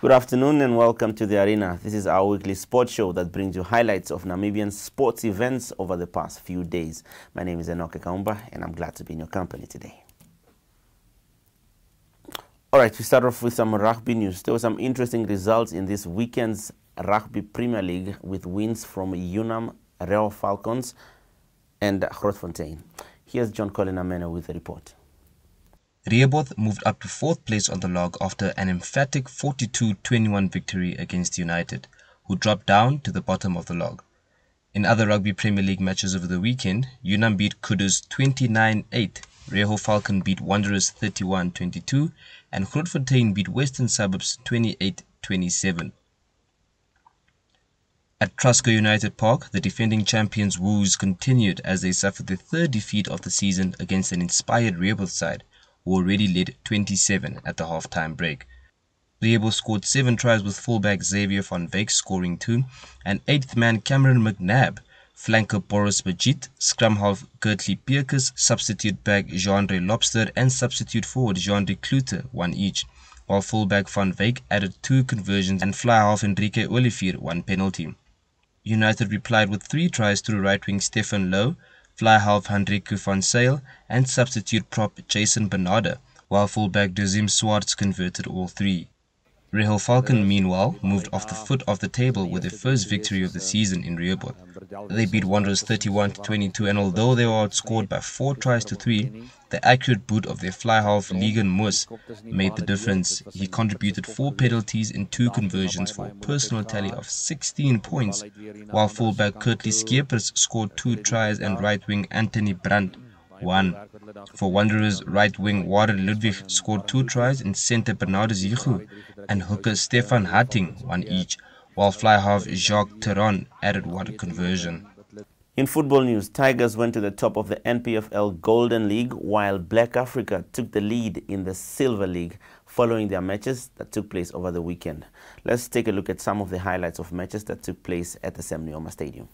Good afternoon and welcome to the Arena. This is our weekly sports show that brings you highlights of Namibian sports events over the past few days. My name is Enoke Kaumba and I'm glad to be in your company today. Alright, we start off with some rugby news. There were some interesting results in this weekend's Rugby Premier League with wins from Unam, Reho Falcons and Grootfontein. Here's John Colin Amena with the report. Rebooth moved up to 4th place on the log after an emphatic 42-21 victory against United, who dropped down to the bottom of the log. In other Rugby Premier League matches over the weekend, Unam beat Kudus 29-8, Reho Falcon beat Wanderers 31-22, and Grootfontein beat Western Suburbs 28-27. At Trusco United Park, the defending champions' woes continued as they suffered their 3rd defeat of the season against an inspired Rebooth side, who already led 27 at the half-time break. Reho scored 7 tries with fullback Xavier van Wyk scoring 2, and 8th man Cameron McNabb, flanker Boris Bajit, scrum half Gertly Pierkes, substitute back Jean-Ray Lobster and substitute forward Jean-Ray Klute 1 each, while fullback van Wyk added 2 conversions and fly half Enrique Olivier 1 penalty. United replied with 3 tries through right-wing Stefan Lowe, fly half Hendriku van Sail and substitute prop Jason Bernarda, while fullback Dezim Swartz converted all 3. Reho Falcon, meanwhile, moved off the foot of the table with their first victory of the season in Rebooth. They beat Wanderers 31-22, and although they were outscored by 4 tries to 3, the accurate boot of their fly half Ligan Moos made the difference. He contributed 4 penalties and 2 conversions for a personal tally of 16 points, while fullback Kurtley Skeepers scored 2 tries and right-wing Anthony Brandt 1. For Wanderers, right-wing Warren Ludwig scored 2 tries and centre Bernardo Zichu and hooker Stefan Hatting 1 each, while fly half Jacques Theron added 1 conversion. In football news, Tigers went to the top of the NPFL Golden League while Black Africa took the lead in the Silver League following their matches that took place over the weekend. Let's take a look at some of the highlights of matches that took place at the Sam Nujoma Stadium.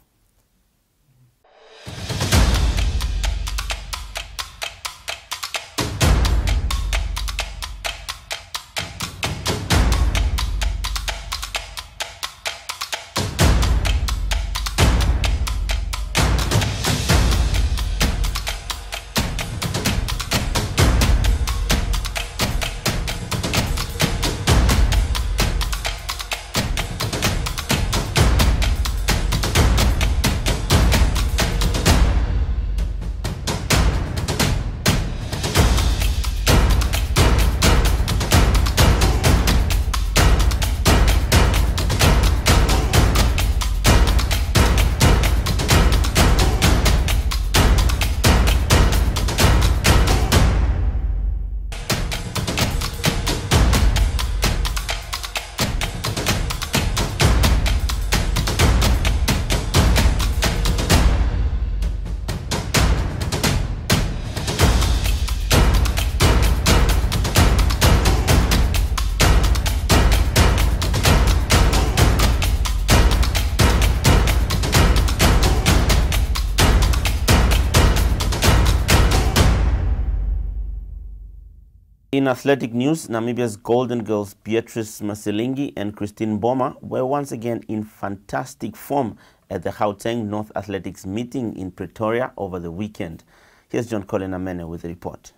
In athletic news, Namibia's Golden Girls Beatrice Masilingi and Christine Boma were once again in fantastic form at the Gauteng North Athletics meeting in Pretoria over the weekend. Here's John Colin Amene with the report.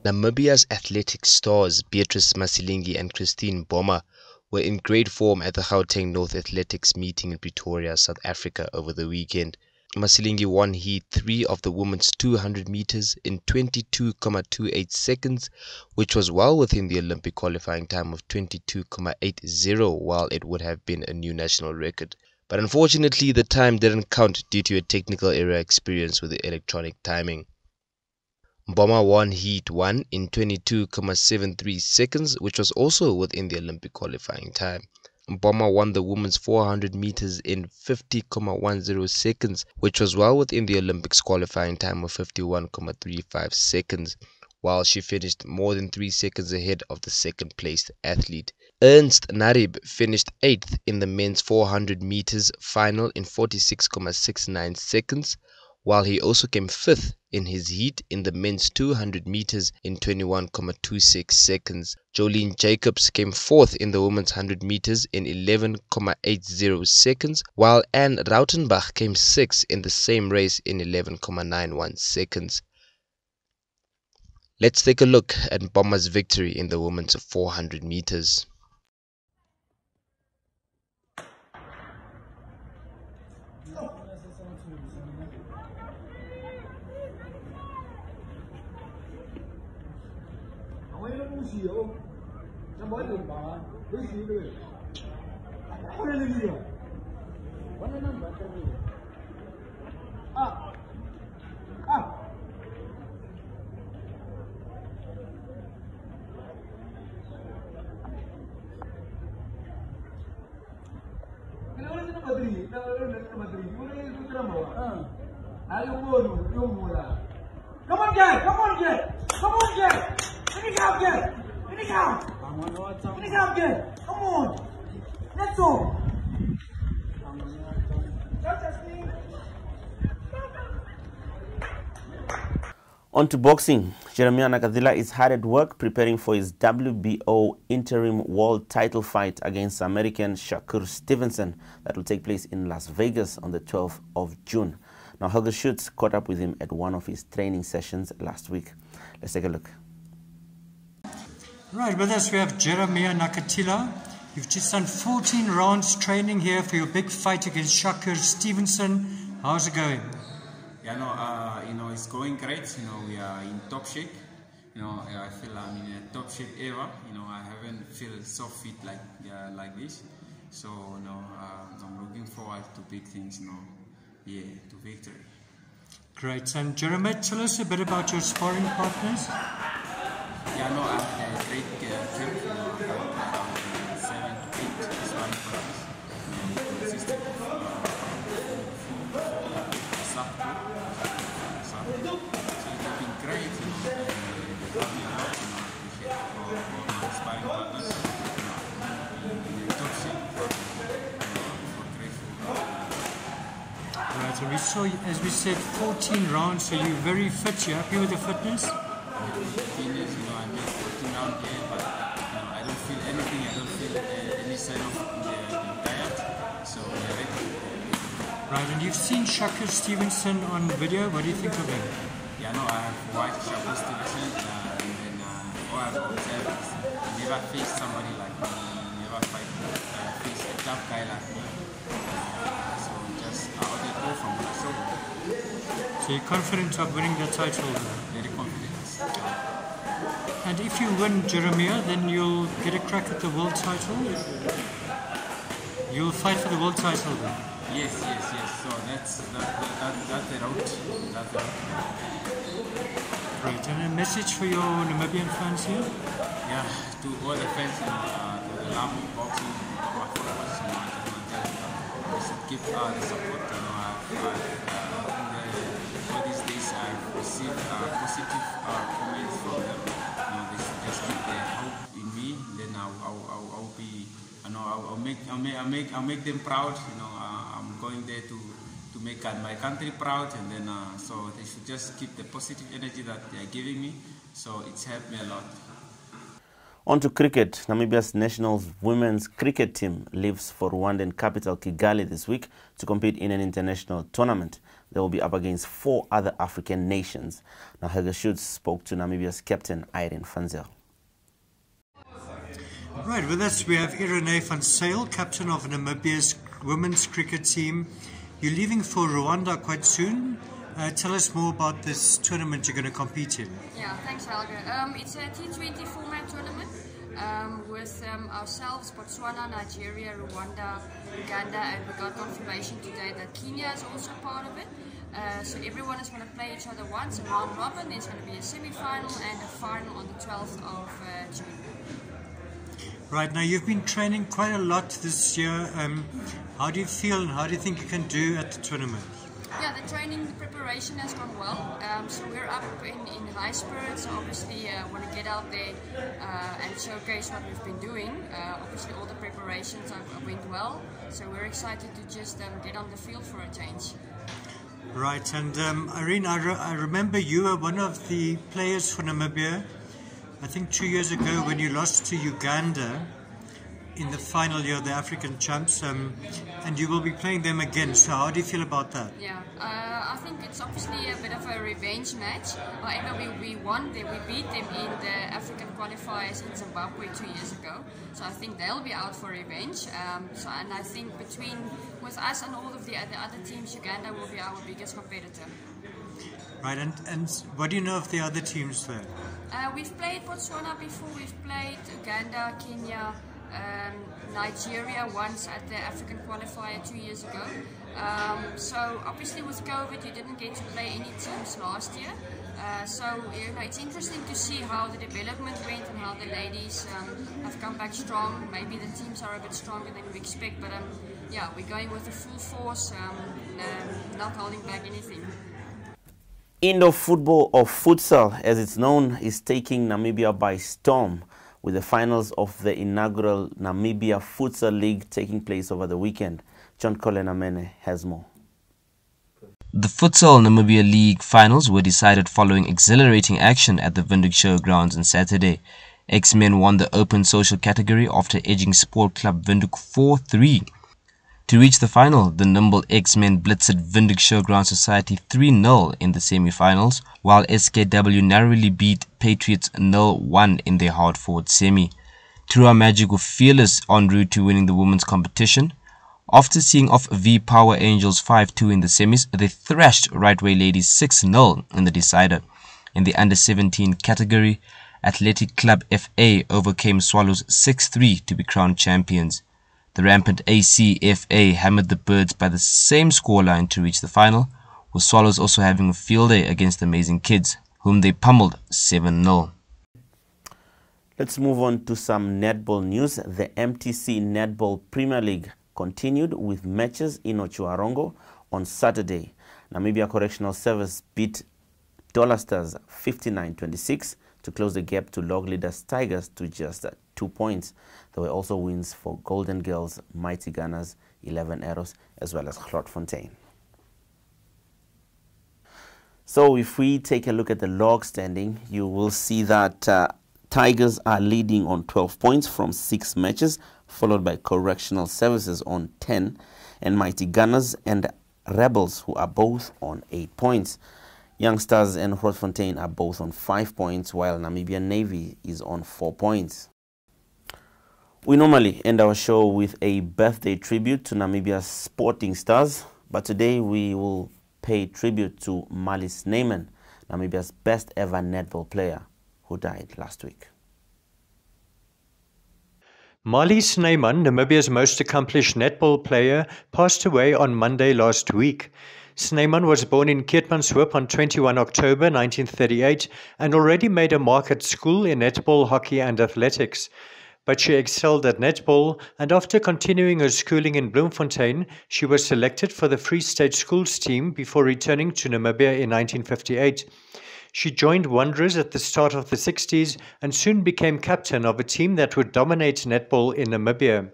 Namibia's athletic stars Beatrice Masilingi and Christine Boma were in great form at the Gauteng North Athletics meeting in Pretoria, South Africa over the weekend. Masilingi won heat 3 of the women's 200 meters in 22.28 seconds, which was well within the Olympic qualifying time of 22.80, while it would have been a new national record. But unfortunately, the time didn't count due to a technical error experienced with the electronic timing. Boma won heat 1 in 22.73 seconds, which was also within the Olympic qualifying time. Boma won the women's 400 meters in 50.10 seconds, which was well within the Olympics qualifying time of 51.35 seconds, while she finished more than 3 seconds ahead of the second placed athlete. Ernst Narib finished 8th in the men's 400 meters final in 46.69 seconds, while he also came 5th in his heat in the men's 200 meters in 21.26 seconds. Jolene Jacobs came 4th in the women's 100 meters in 11.80 seconds, while Anne Rautenbach came 6th in the same race in 11.91 seconds. Let's take a look at Bomma's victory in the women's 400 meters. Come on, Jack! Come on, Jack! Come on, Jack! Finish out, Jack! Finish out! Finish out, Jack! Come on! Let's go! On to boxing. Jeremiah Nakadila is hard at work preparing for his WBO interim world title fight against American Shakur Stevenson that will take place in Las Vegas on the 12th of June. Now, Helga Schutz caught up with him at one of his training sessions last week. Let's take a look. Right, with us we have Jeremiah Nakatila. You've just done 14 rounds training here for your big fight against Shakur Stevenson. How's it going? Yeah, it's going great. We are in top shape. I feel I'm in a top shape era. I haven't felt so fit like this. So, I'm looking forward to big things. To victory. Great. And Jeremiah, tell us a bit about your sparring partners. Yeah, I have a great team. About 7 to 8 sparring partners. Consistent of so it's been great. They helped me a lot. I appreciate all my sparring partners. In the top shape. Right, so we saw, as we said, 14 rounds, so you're very fit. You're happy with the fitness? Fitness, I made 14 rounds here, but I don't feel anything. I don't feel any sign of tired. So we're ready. Right, and you've seen Shakur Stevenson on video. What do you think of him? Yeah, I have watched Shakur Stevenson, and then all I've observed is I never faced somebody like me. Never faced a tough guy like me. So just I ordered go from what I saw. So you're confident of winning the title? Very confident. And if you win, Jeremiah, then you'll get a crack at the world title? You'll fight for the world title then? Yes. So that's the route. That's the route. Great. And a message for your Namibian fans here? Yeah, to all the fans, to the love of boxing, my followers, they should give the support. All these days I've received positive comments from them. They should just keep their hope in me. Then I'll be, I'll make them proud. I'm going there to make my country proud, and then so they should just keep the positive energy that they are giving me. So it's helped me a lot. On to cricket. Namibia's national women's cricket team leaves for Rwandan capital Kigali this week to compete in an international tournament. They will be up against 4 other African nations. Now, Helga Schutz spoke to Namibia's captain, Irene Fanzel. Right, with us we have Irene van Sail, captain of Namibia's women's cricket team. You're leaving for Rwanda quite soon. Tell us more about this tournament you're going to compete in. Yeah, thanks, Helga. It's a T20 format tournament with ourselves, Botswana, Nigeria, Rwanda, Uganda, and we got confirmation today that Kenya is also part of it. So everyone is going to play each other once, a round robin. There's going to be a semi-final and a final on the 12th of June. Right, now you've been training quite a lot this year. How do you feel and how do you think you can do at the tournament? Yeah, the training, the preparation has gone well. So we're up in high spirits. So obviously, want to get out there and showcase what we've been doing. Obviously, all the preparations went well. So we're excited to just get on the field for a change. Right, and Irene, I remember you were one of the players for Namibia, I think 2 years ago when you lost to Uganda in the final year of the African Champs, and you will be playing them again. So how do you feel about that? Yeah, I think it's obviously a bit of a revenge match. However, we won them, we beat them in the African qualifiers in Zimbabwe 2 years ago. So I think they'll be out for revenge. And I think with us and all of the other teams, Uganda will be our biggest competitor. Right, and what do you know of the other teams there? We've played Botswana before, we've played Uganda, Kenya, Nigeria once at the African qualifier 2 years ago. So obviously with COVID you didn't get to play any teams last year. So it's interesting to see how the development went and how the ladies have come back strong. Maybe the teams are a bit stronger than we expect, but yeah, we're going with a full force, not holding back anything. Indoor football, or futsal as it's known, is taking Namibia by storm, with the finals of the inaugural Namibia Futsal League taking place over the weekend. John Kolenamene has more. The Futsal Namibia League finals were decided following exhilarating action at the Windhoek Showgrounds on Saturday. X-Men won the open social category after edging Sport Club Windhoek 4-3. To reach the final, the nimble X-Men blitzed Windhoek Showground Society 3-0 in the semi-finals, while SKW narrowly beat Patriots 0-1 in their hard-fought semi. Trua Magic were fearless en route to winning the women's competition. After seeing off V Power Angels 5-2 in the semis, they thrashed Rightway Ladies 6-0 in the decider. In the under-17 category, Athletic Club FA overcame Swallows 6-3 to be crowned champions. The rampant ACFA hammered the Birds by the same scoreline to reach the final, with Swallows also having a field day against the Amazing Kids, whom they pummeled 7-0. Let's move on to some netball news. The MTC Netball Premier League continued with matches in Ochuarongo on Saturday. Namibia Correctional Service beat Dollar Stars 59-26 to close the gap to log leaders Tigers to just 2 points. There were also wins for Golden Girls, Mighty Gunners, 11 Arrows, as well as Grootfontein. So if we take a look at the log standing, you will see that Tigers are leading on 12 points from 6 matches, followed by Correctional Services on 10, and Mighty Gunners and Rebels, who are both on 8 points. Youngsters and Grootfontein are both on 5 points, while Namibian Navy is on 4 points. We normally end our show with a birthday tribute to Namibia's sporting stars, but today we will pay tribute to Marlies Snyman, Namibia's best ever netball player, who died last week. Marlies Snyman, Namibia's most accomplished netball player, passed away on Monday last week. Snyman was born in Keetmanshoop on 21 October 1938 and already made a mark at school in netball, hockey and athletics. But she excelled at netball, and after continuing her schooling in Bloemfontein, she was selected for the Free State Schools team before returning to Namibia in 1958. She joined Wanderers at the start of the 60s and soon became captain of a team that would dominate netball in Namibia.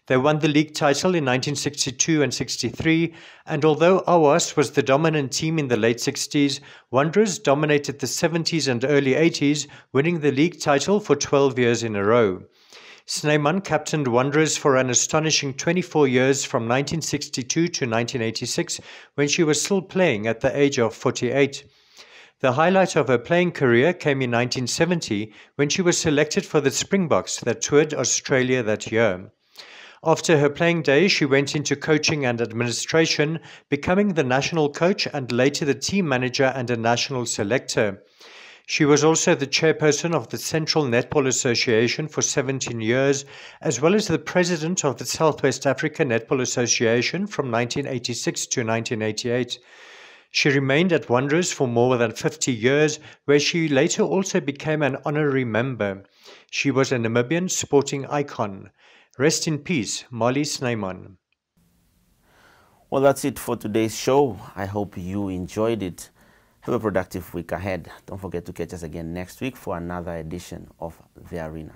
They won the league title in 1962 and 63, and although Awas was the dominant team in the late 60s, Wanderers dominated the 70s and early 80s, winning the league title for 12 years in a row. Snyman captained Wanderers for an astonishing 24 years from 1962 to 1986, when she was still playing at the age of 48. The highlight of her playing career came in 1970, when she was selected for the Springboks that toured Australia that year. After her playing days, she went into coaching and administration, becoming the national coach and later the team manager and a national selector. She was also the chairperson of the Central Netball Association for 17 years, as well as the president of the Southwest Africa Netball Association from 1986 to 1988. She remained at Wanderers for more than 50 years, where she later also became an honorary member. She was a Namibian sporting icon. Rest in peace, Marlies Snyman. Well, that's it for today's show. I hope you enjoyed it. Have a productive week ahead. Don't forget to catch us again next week for another edition of The Arena.